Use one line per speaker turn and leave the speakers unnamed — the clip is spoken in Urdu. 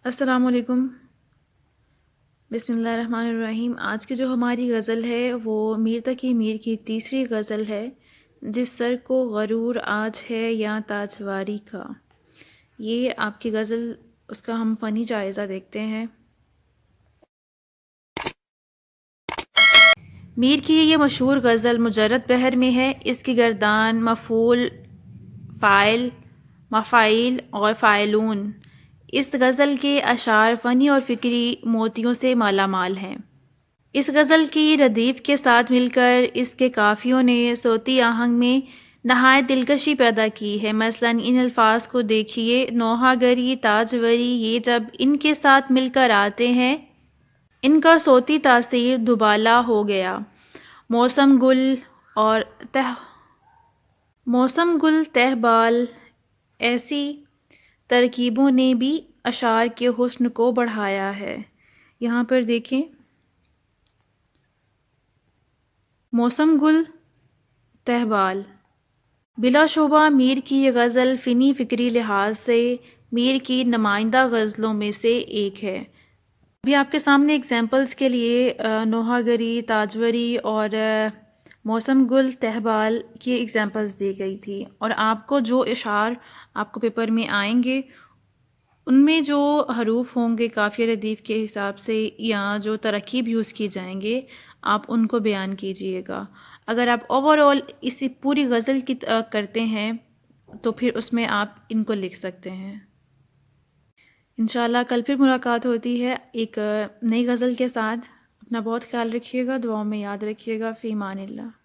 السلام علیکم۔ بسم اللہ الرحمن الرحیم۔ آج کی جو ہماری غزل ہے وہ میر تقی میر کی تیسری غزل ہے، جس سر کو غرور آج ہے یا تاجواری کا۔ یہ آپ کی غزل، اس کا ہم فنی جائزہ دیکھتے ہیں۔ میر کی یہ مشہور غزل مجرد بحر میں ہے۔ اس کی گردان مفعول، فاعل، مفاعیل اور فاعلون۔ اس غزل کے اشعار فنی اور فکری موتیوں سے مالا مال ہیں۔ اس غزل کی ردیف کے ساتھ مل کر اس کے قافیوں نے صوتی آہنگ میں نہایت دلکشی پیدا کی ہے۔ مثلاً ان الفاظ کو دیکھیے: نوحہ گری، تاجوری، یہ جب ان کے ساتھ مل کر آتے ہیں، ان کا صوتی تاثیر دوبالا ہو گیا۔ موسم گل تہ بال، ایسی ترکیبوں نے بھی اشعار کے حسن کو بڑھایا ہے۔ یہاں پر دیکھیں، موسم گل تہ بال۔ بلا شبہ میر کی یہ غزل فنی فکری لحاظ سے میر کی نمائندہ غزلوں میں سے ایک ہے۔ ابھی آپ کے سامنے ایگزامپلس کے لیے نوحہ گری، تاجوری اور موسم گل تہ بال کی ایگزامپلس دی گئی تھی، اور آپ کو جو اشعار آپ کو پیپر میں آئیں گے ان میں جو حروف ہوں گے قافیہ ردیف کے حساب سے، یا جو ترکیب یوز کی جائیں گے، آپ ان کو بیان کیجئے گا۔ اگر آپ اوورآل اسی پوری غزل کی کرتے ہیں تو پھر اس میں آپ ان کو لکھ سکتے ہیں۔ انشاءاللہ کل پھر ملاقات ہوتی ہے ایک نئی غزل کے ساتھ۔ اپنا بہت خیال رکھیے گا، دعاؤں میں یاد رکھیے گا۔ فی امان اللہ۔